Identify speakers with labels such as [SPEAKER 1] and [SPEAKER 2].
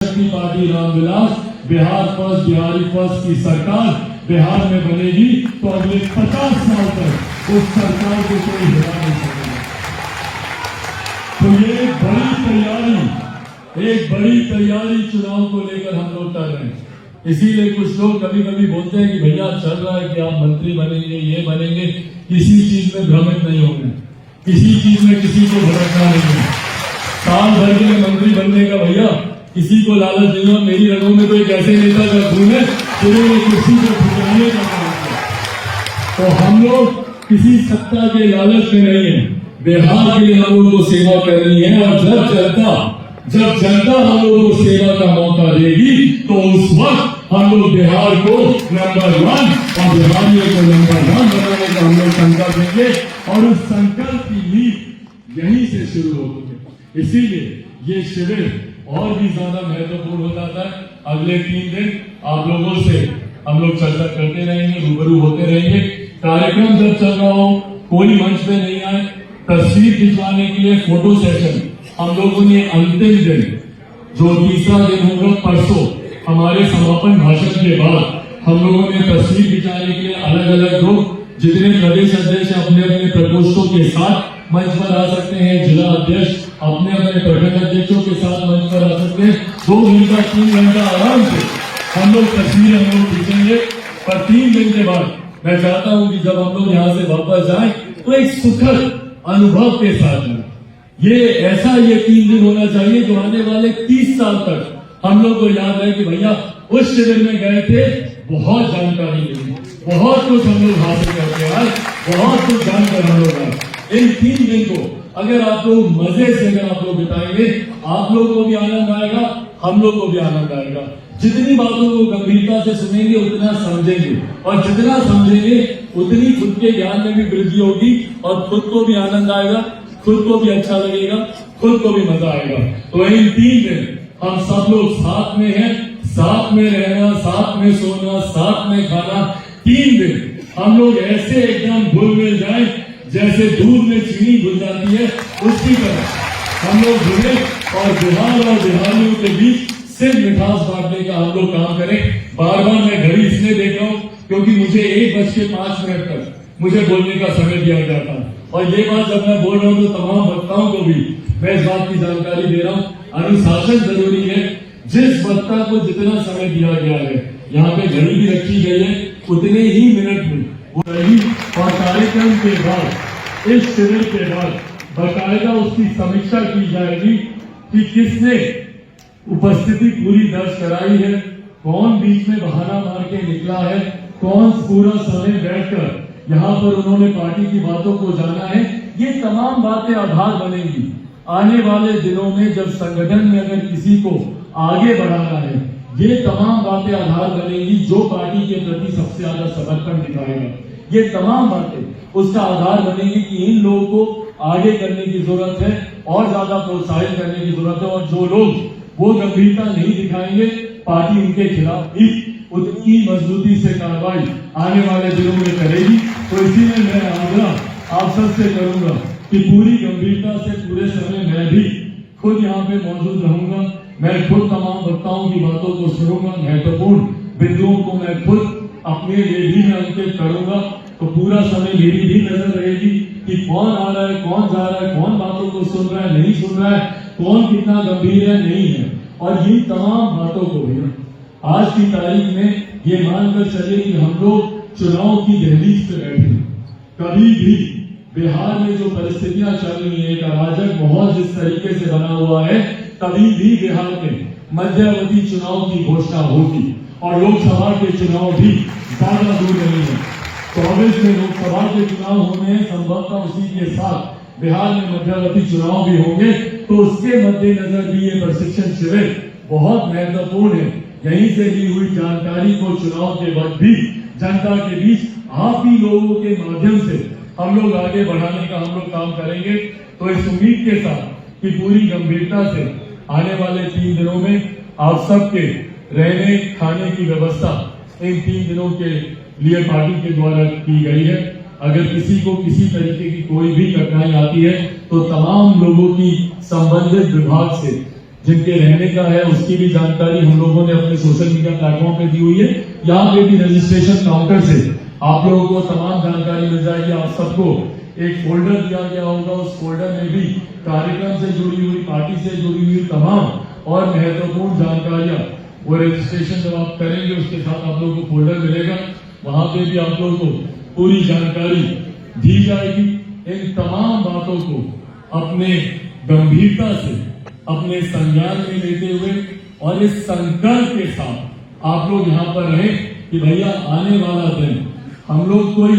[SPEAKER 1] जनशक्ति party Ramvilas Bihar first, Bihari first की सरकार बिहार में बनेगी तो अगले 50 साल तक उस सरकार को कोई हिला नहीं सकेगा। तो ये एक बड़ी तैयारी चुनाव को लेकर हम लोग कर रहे हैं। इसीलिए कुछ लोग कभी कभी बोलते हैं कि भैया चल रहा है कि आप मंत्री बनेंगे, ये बनेंगे। किसी चीज में भ्रमित नहीं होंगे, किसी चीज में किसी को भड़कना नहीं है। साल भर के मंत्री बनने का भैया किसी को लालच नहीं हो। मेरी रगों में तो एक ऐसे नेता का खून है जिन्होंने कुर्सी को ठुकराने का काम किया। तो हम लोग किसी सत्ता के लालच में नहीं है, बिहार के लिए हम लोगों को सेवा करनी है। और जब जनता हम लोगों को सेवा का मौका देगी तो उस वक्त हम लोग बिहार को नंबर 1 और बिहारियों को नंबर 1 बनाने का हम लोग संकल्प लेंगे। और उस संकल्प की नींव यहीं से शुरू होगी। इसीलिए ये शिविर और भी ज्यादा महत्वपूर्ण हो जाता है। अगले 3 दिन आप लोगों से हम लोग चर्चा करते रहेंगे, रूबरू होते रहेंगे। कार्यक्रम जब चल रहा हो, कोई मंच पे नहीं आए, तस्वीर खिंचवाने के लिए फोटो सेशन हम लोगों ने अंतिम दिन जो तीसरा दिन होगा परसों हमारे समापन भाषण के बाद हम लोगों ने तस्वीर खिंचाने के लिए अलग अलग ग्रुप, जितने प्रदेश अध्यक्ष अपने अपने प्रकोष्ठों के साथ मंच पर आ सकते हैं, जिला अध्यक्ष अपने अपने प्रखंड अध्यक्षों के साथ मंच पर आ सकते हैं। 2 घंटा 3 घंटा आराम से हम लोग तस्वीरें हम लोग खींचेंगे। पर 3 दिन के बाद मैं चाहता हूं कि जब हम लोग यहाँ से वापस जाएं तो एक सुखद अनुभव के साथ जाएं। ये 3 दिन होना चाहिए जो आने वाले 30 साल तक हम लोग को याद है कि भैया उस शिविर में गए थे, बहुत जानकारी मिली, बहुत कुछ हम लोग हासिल करके आए, बहुत कुछ जानकर हम लोग आए। इन 3 दिन को अगर आप लोग मजे से आप लोग बिताएंगे, आप लोग को भी आनंद आएगा, हम लोग को भी आनंद आएगा। जितनी बातों को गंभीरता से सुनेंगे उतना समझेंगे, और जितना समझेंगे उतनी खुद के ज्ञान में भी वृद्धि होगी और खुद को भी आनंद आएगा, खुद को भी अच्छा लगेगा, खुद को भी मजा आएगा। तो इन 3 दिन हम सब लोग साथ में हैं, साथ में रहना, साथ में सोना, साथ में खाना। 3 दिन हम लोग ऐसे एकदम घुल मिल जाए जैसे दूध में चीनी घुल जाती है, उसकी तरह हम लोग घुले और बिहार और बिहारियों के बीच सिर्फ मिठास बांटने का हम लोग काम करें। बार बार मैं घड़ी इसलिए देख रहा हूँ क्योंकि मुझे 1:05 तक मुझे बोलने का समय दिया जाता है। और ये बात जब मैं बोल रहा हूँ तो तमाम वक्ताओं को भी मैं इस बात की जानकारी दे रहा हूँ, अनुशासन जरूरी है। जिस वक्ता को जितना समय दिया गया है, यहाँ पे घड़ी भी रखी गई है, उतने ही मिनट में वो रही। और कार्यक्रम के बाद, इस शिविर के बाद बाकायदा उसकी समीक्षा की जाएगी कि किसने उपस्थिति पूरी दर्ज कराई है, कौन बीच में बहाना मार के निकला है, कौन पूरा समय बैठकर यहाँ पर उन्होंने पार्टी की बातों को जाना है। ये तमाम बातें आधार बनेंगी आने वाले दिनों में जब संगठन में अगर किसी को आगे बढ़ाना है। ये तमाम बातें आधार बनेंगी जो पार्टी के प्रति सबसे ज्यादा समर्पण दिखाएगा। ये तमाम बातें उसका आधार बनेगी कि इन लोगों को आगे करने की जरूरत है और ज्यादा प्रोत्साहित करने की जरूरत है। और जो लोग वो गंभीरता नहीं दिखाएंगे, पार्टी उनके खिलाफ भी उतनी ही मजबूती से कार्रवाई आने वाले दिनों में करेगी। तो इसीलिए मैं आग्रह आप सबसे करूंगा कि पूरी गंभीरता से पूरे समय मैं भी खुद यहाँ पे मौजूद रहूंगा। मैं खुद तमाम वक्ताओं की बातों को सुनूंगा, महत्वपूर्ण बिंदुओं को मैं खुद अपने लिए भी मैं अंकित करूंगा। तो पूरा समय मेरी भी नजर रहेगी कि कौन आ रहा है, कौन जा रहा है, कौन बातों को सुन रहा है, नहीं सुन रहा है, कौन कितना गंभीर है, नहीं है। और ये तमाम बातों को भी आज की तारीख में ये मानकर चले कि हम लोग चुनाव की दहलीज पे बैठे। कभी भी बिहार में जो परिस्थितियां चल रही है, एक अराजक माहौल जिस तरीके से बना हुआ है, कभी भी बिहार में मध्यावधि चुनाव की घोषणा होगी। और लोकसभा के चुनाव भी ज्यादा दूर नहीं है। 24 में लोकसभा के चुनाव होने हैं, संभवतः उसी के साथ बिहार में मध्यावधि चुनाव भी होंगे। तो उसके मद्देनजर भी ये प्रशिक्षण शिविर बहुत महत्वपूर्ण है। यहीं से ली हुई जानकारी को चुनाव के वक्त भी जनता के बीच आप ही लोगों के माध्यम से हम लोग आगे बढ़ाने का हम लोग काम करेंगे। तो इस उम्मीद के साथ कि पूरी गंभीरता से आने वाले 3 दिनों में आप सबके रहने खाने की व्यवस्था इन 3 दिनों के लिए पार्टी के द्वारा की गई है। अगर किसी को किसी तरीके की कोई भी कठिनाई आती है तो तमाम लोगों की संबंधित विभाग से जिनके रहने का है उसकी भी जानकारी हम लोगों ने अपने सोशल मीडिया प्लेटफॉर्म पे दी हुई है। यहाँ पे भी रजिस्ट्रेशन काउंटर से आप लोगों को तमाम जानकारी मिल जाएगी। आप सबको एक फोल्डर दिया गया होगा, उस फोल्डर में भी कार्यक्रम से जुड़ी हुई, पार्टी से जुड़ी हुई तमाम और महत्वपूर्ण जानकारियां, वो रजिस्ट्रेशन जब आप करेंगे उसके साथ आप लोगों को फोल्डर मिलेगा, वहां पे भी आप लोगों को पूरी जानकारी दी जाएगी। इन तमाम बातों को अपने गंभीरता से अपने संज्ञान में लेते हुए और इस संकल्प के साथ आप लोग यहाँ पर रहें कि भैया आने वाला दिन हम लोग कोई